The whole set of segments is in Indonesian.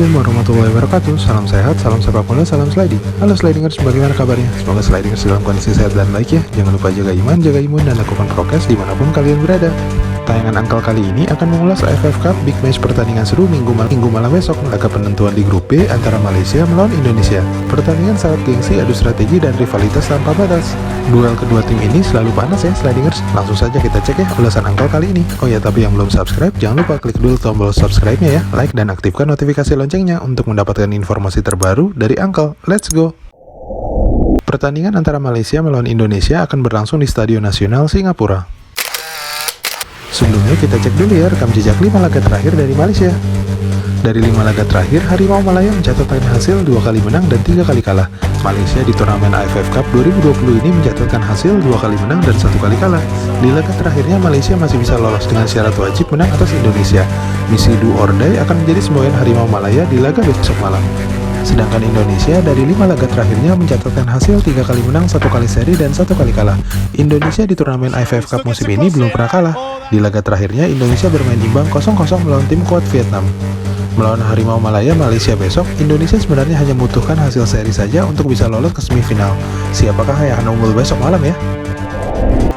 Assalamualaikum warahmatullahi wabarakatuh. Salam sehat, salam sepak bola, salam sliding. Halo slidingers, bagaimana kabarnya? Semoga slidingers dalam kondisi sehat dan baik ya. Jangan lupa jaga iman, jaga imun, dan lakukan prokes dimanapun kalian berada. Tayangan Angkal kali ini akan mengulas AFF Cup Big Match pertandingan seru minggu malam besok, laga penentuan di grup B antara Malaysia melawan Indonesia. Pertandingan sangat gengsi, adu strategi dan rivalitas tanpa batas. Duel kedua tim ini selalu panas ya slidingers. Langsung saja kita cek ya ulasan Angkal kali ini. Oh ya, tapi yang belum subscribe jangan lupa klik dulu tombol subscribe-nya ya, like dan aktifkan notifikasi loncengnya untuk mendapatkan informasi terbaru dari Angkal. Let's go. Pertandingan antara Malaysia melawan Indonesia akan berlangsung di Stadion Nasional Singapura. Sebelumnya kita cek dulu ya rekam jejak 5 laga terakhir dari Malaysia. Dari 5 laga terakhir, Harimau Malaya mencatatkan hasil 2 kali menang dan 3 kali kalah. Malaysia di turnamen AFF Cup 2020 ini mencatatkan hasil 2 kali menang dan 1 kali kalah. Di laga terakhirnya, Malaysia masih bisa lolos dengan syarat wajib menang atas Indonesia. Misi do or die akan menjadi semboyan Harimau Malaya di laga besok malam. Sedangkan Indonesia dari 5 laga terakhirnya mencatatkan hasil 3 kali menang, 1 kali seri, dan 1 kali kalah. Indonesia di turnamen AFF Cup musim ini belum pernah kalah. Di laga terakhirnya, Indonesia bermain imbang 0-0 melawan tim kuat Vietnam. Melawan Harimau Malaya Malaysia besok, Indonesia sebenarnya hanya membutuhkan hasil seri saja untuk bisa lolos ke semifinal. Siapakah yang akan unggul besok malam ya?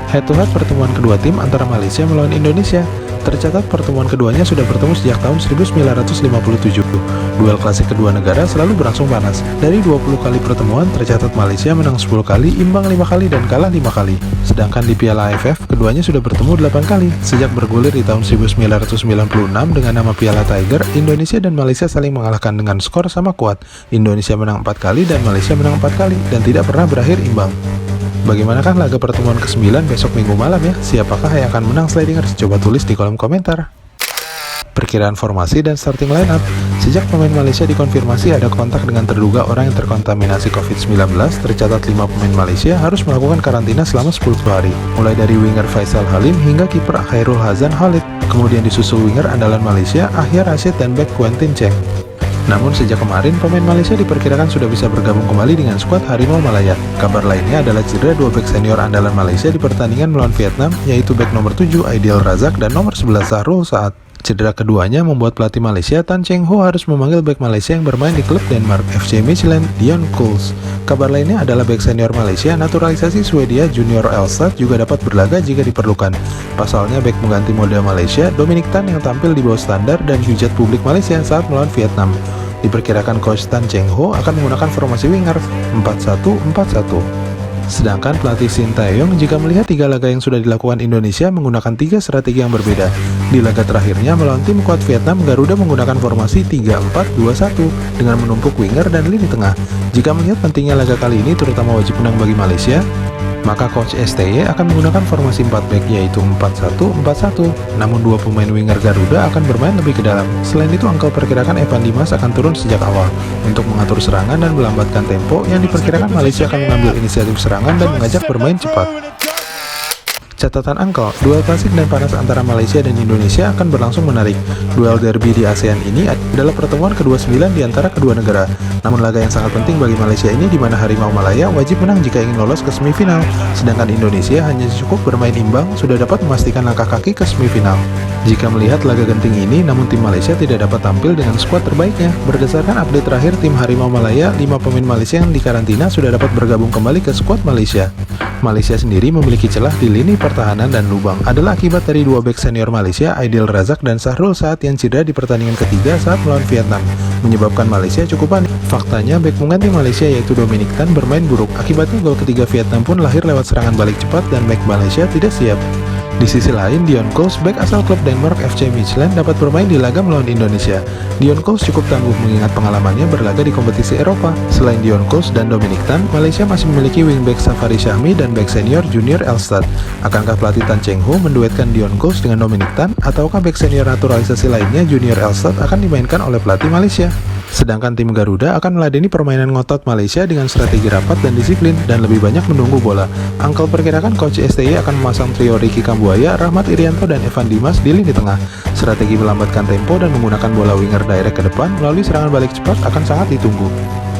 Head to head pertemuan kedua tim antara Malaysia melawan Indonesia. Tercatat pertemuan keduanya sudah bertemu sejak tahun 1957. Duel klasik kedua negara selalu berlangsung panas. Dari 20 kali pertemuan, tercatat Malaysia menang 10 kali, imbang 5 kali, dan kalah 5 kali. Sedangkan di Piala AFF, keduanya sudah bertemu 8 kali. Sejak bergulir di tahun 1996 dengan nama Piala Tiger, Indonesia dan Malaysia saling mengalahkan dengan skor sama kuat. Indonesia menang 4 kali dan Malaysia menang 4 kali, dan tidak pernah berakhir imbang. Bagaimanakah laga pertemuan ke-9 besok minggu malam ya? Siapakah yang akan menang slidingers? Coba tulis di kolom komentar. Perkiraan formasi dan starting lineup. Sejak pemain Malaysia dikonfirmasi ada kontak dengan terduga orang yang terkontaminasi COVID-19, tercatat 5 pemain Malaysia harus melakukan karantina selama 10 hari. Mulai dari winger Faisal Halim hingga kiper Khairul Hazan Khalid. Kemudian disusul winger andalan Malaysia Ahyar Rashid dan bek Quentin Cheng. Namun sejak kemarin, pemain Malaysia diperkirakan sudah bisa bergabung kembali dengan skuad Harimau Malaya. Kabar lainnya adalah cedera 2 bek senior andalan Malaysia di pertandingan melawan Vietnam, yaitu bek nomor 7 Aidil Razak dan nomor 11 Sahrul Saad. Cedera keduanya membuat pelatih Malaysia Tan Cheng Ho harus memanggil bek Malaysia yang bermain di klub Denmark FC Midtjylland, Dion Kuls. Kabar lainnya adalah bek senior Malaysia naturalisasi Swedia Junior Elstad juga dapat berlaga jika diperlukan. Pasalnya bek mengganti model Malaysia, Dominic Tan yang tampil di bawah standar dan dihujat publik Malaysia saat melawan Vietnam. Diperkirakan coach Tan Cheng Ho akan menggunakan formasi winger 4-1-4-1. Sedangkan pelatih Shin Tae-yong jika melihat 3 laga yang sudah dilakukan Indonesia menggunakan 3 strategi yang berbeda. Di laga terakhirnya melawan tim kuat Vietnam, Garuda menggunakan formasi 3-4-2-1 dengan menumpuk winger dan lini tengah. Jika melihat pentingnya laga kali ini terutama wajib menang bagi Malaysia, maka coach STY akan menggunakan formasi 4 back yaitu 4-1-4-1. Namun 2 pemain winger Garuda akan bermain lebih ke dalam. Selain itu, Angkal perkirakan Evan Dimas akan turun sejak awal untuk mengatur serangan dan melambatkan tempo yang diperkirakan Malaysia akan mengambil inisiatif serangan dan mengajak bermain cepat. Catatan Angkal, duel klasik dan panas antara Malaysia dan Indonesia akan berlangsung menarik. Duel derby di ASEAN ini adalah pertemuan ke-29 di antara kedua negara. Namun laga yang sangat penting bagi Malaysia ini di mana Harimau Malaya wajib menang jika ingin lolos ke semifinal. Sedangkan Indonesia hanya cukup bermain imbang sudah dapat memastikan langkah kaki ke semifinal. Jika melihat laga genting ini, namun tim Malaysia tidak dapat tampil dengan skuad terbaiknya. Berdasarkan update terakhir tim Harimau Malaya, 5 pemain Malaysia yang dikarantina sudah dapat bergabung kembali ke skuad Malaysia. Malaysia sendiri memiliki celah di lini pertahanan dan lubang adalah akibat dari 2 bek senior Malaysia Aidil Razak dan Sahrul Saad yang cedera di pertandingan ketiga saat melawan Vietnam, menyebabkan Malaysia cukup panik. Faktanya bek pengganti Malaysia yaitu Dominic Tan bermain buruk. Akibatnya gol ketiga Vietnam pun lahir lewat serangan balik cepat dan bek Malaysia tidak siap. Di sisi lain, Dion Kuls, bek asal klub Denmark FC Midtjylland dapat bermain di laga melawan Indonesia. Dion Kuls cukup tangguh mengingat pengalamannya berlaga di kompetisi Eropa. Selain Dion Kuls dan Dominic Tan, Malaysia masih memiliki wingback Safari Syahmi dan bek senior Junior Elstad. Akankah pelatih Tan Cheng Ho menduetkan Dion Kuls dengan Dominic Tan, ataukah bek senior naturalisasi lainnya Junior Elstad akan dimainkan oleh pelatih Malaysia? Sedangkan tim Garuda akan meladeni permainan ngotot Malaysia dengan strategi rapat dan disiplin dan lebih banyak menunggu bola. Angkal perkirakan coach STY akan memasang trio Ricky Kambuaya, Rahmat Irianto, dan Evan Dimas di lini tengah. Strategi melambatkan tempo dan menggunakan bola winger direct ke depan melalui serangan balik cepat akan sangat ditunggu.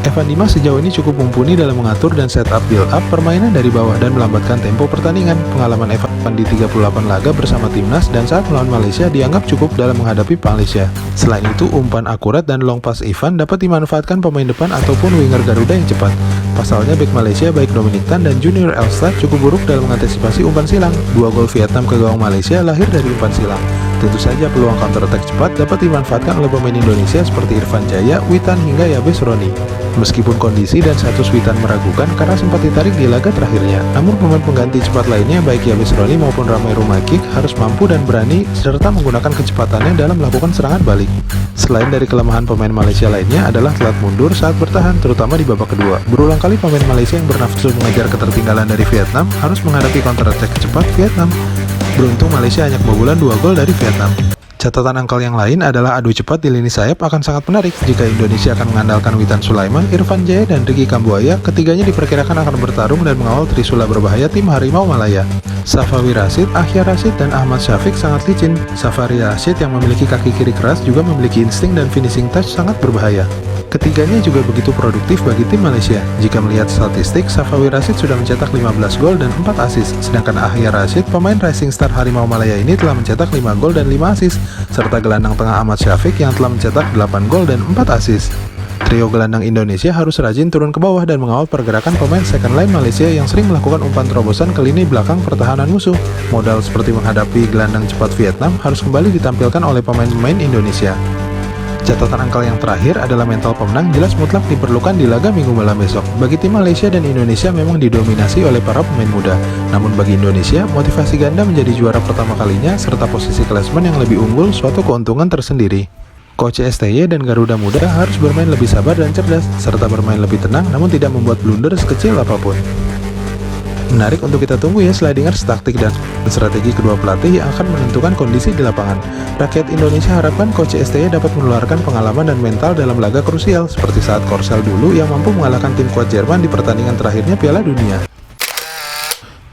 Evan Dimas sejauh ini cukup mumpuni dalam mengatur dan setup build-up permainan dari bawah dan melambatkan tempo pertandingan. Pengalaman Evan di 38 laga bersama timnas dan saat melawan Malaysia dianggap cukup dalam menghadapi Malaysia. Selain itu, umpan akurat dan long pass Evan dapat dimanfaatkan pemain depan ataupun winger Garuda yang cepat. Pasalnya, bek Malaysia baik Dominic Tan dan Junior Elstad cukup buruk dalam mengantisipasi umpan silang. 2 gol Vietnam ke gawang Malaysia lahir dari umpan silang. Tentu saja peluang counter attack cepat dapat dimanfaatkan oleh pemain Indonesia seperti Irfan Jaya, Witan hingga Yabes Roni. Meskipun kondisi dan status Witan meragukan karena sempat ditarik di laga terakhirnya, namun pemain pengganti cepat lainnya baik Yabes Roni maupun Ramai Rumakik harus mampu dan berani serta menggunakan kecepatannya dalam melakukan serangan balik. Selain dari kelemahan pemain Malaysia lainnya adalah telat mundur saat bertahan, terutama di babak kedua. Berulang kali pemain Malaysia yang bernafsu mengejar ketertinggalan dari Vietnam harus menghadapi counter attack cepat Vietnam. Beruntung Malaysia hanya kebobolan 2 gol dari Vietnam. Catatan angkal yang lain adalah adu cepat di lini sayap akan sangat menarik jika Indonesia akan mengandalkan Witan Sulaiman, Irfan Jaya, dan Ricky Kambuaya. Ketiganya diperkirakan akan bertarung dan mengawal trisula berbahaya tim Harimau Malaya. Safawi Rashid, Ahya Rashid, dan Ahmad Syafiq sangat licin. Safari Rashid yang memiliki kaki kiri keras juga memiliki insting dan finishing touch sangat berbahaya. Ketiganya juga begitu produktif bagi tim Malaysia. Jika melihat statistik, Safawi Rashid sudah mencetak 15 gol dan 4 assist, sedangkan Ahya Rashid, pemain Rising Star Harimau Malaya ini telah mencetak 5 gol dan 5 assist, serta gelandang tengah Ahmad Syafiq yang telah mencetak 8 gol dan 4 assist. Trio gelandang Indonesia harus rajin turun ke bawah dan mengawal pergerakan pemain second line Malaysia yang sering melakukan umpan terobosan ke lini belakang pertahanan musuh. Modal seperti menghadapi gelandang cepat Vietnam harus kembali ditampilkan oleh pemain-pemain Indonesia. Catatan angkal yang terakhir adalah mental pemenang jelas mutlak diperlukan di laga Minggu malam besok. Bagi tim Malaysia dan Indonesia memang didominasi oleh para pemain muda. Namun bagi Indonesia, motivasi ganda menjadi juara pertama kalinya serta posisi klasmen yang lebih unggul suatu keuntungan tersendiri. Coach STY dan Garuda Muda harus bermain lebih sabar dan cerdas, serta bermain lebih tenang namun tidak membuat blunder sekecil apapun. Menarik untuk kita tunggu ya slidingers taktik dan strategi kedua pelatih yang akan menentukan kondisi di lapangan. Rakyat Indonesia harapkan Coach STY dapat menularkan pengalaman dan mental dalam laga krusial seperti saat Korsel dulu yang mampu mengalahkan tim kuat Jerman di pertandingan terakhirnya Piala Dunia.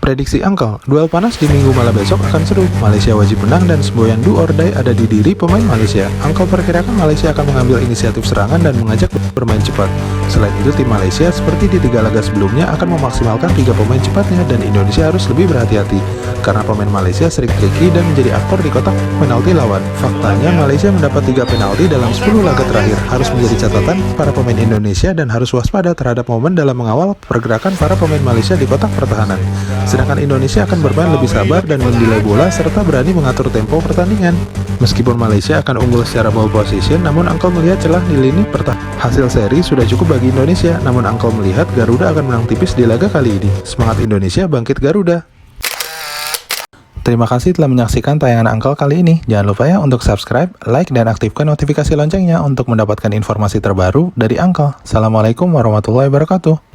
Prediksi angkal, duel panas di Minggu malam besok akan seru. Malaysia wajib menang dan semboyan do or die ada di diri pemain Malaysia. Angkal perkirakan Malaysia akan mengambil inisiatif serangan dan mengajak bermain cepat. Selain itu, tim Malaysia seperti di 3 laga sebelumnya akan memaksimalkan 3 pemain cepatnya dan Indonesia harus lebih berhati-hati karena pemain Malaysia sering tricky dan menjadi aktor di kotak penalti lawan. Faktanya, Malaysia mendapat 3 penalti dalam 10 laga terakhir. Harus menjadi catatan para pemain Indonesia dan harus waspada terhadap momen dalam mengawal pergerakan para pemain Malaysia di kotak pertahanan. Sedangkan Indonesia akan bermain lebih sabar dan mendelay bola serta berani mengatur tempo pertandingan. Meskipun Malaysia akan unggul secara ball position, namun Angkel melihat celah di lini pertahanan. Hasil seri sudah cukup bagi Indonesia, namun Angkel melihat Garuda akan menang tipis di laga kali ini. Semangat Indonesia, bangkit Garuda! Terima kasih telah menyaksikan tayangan Angkel kali ini. Jangan lupa ya untuk subscribe, like, dan aktifkan notifikasi loncengnya untuk mendapatkan informasi terbaru dari Angkel. Assalamualaikum warahmatullahi wabarakatuh.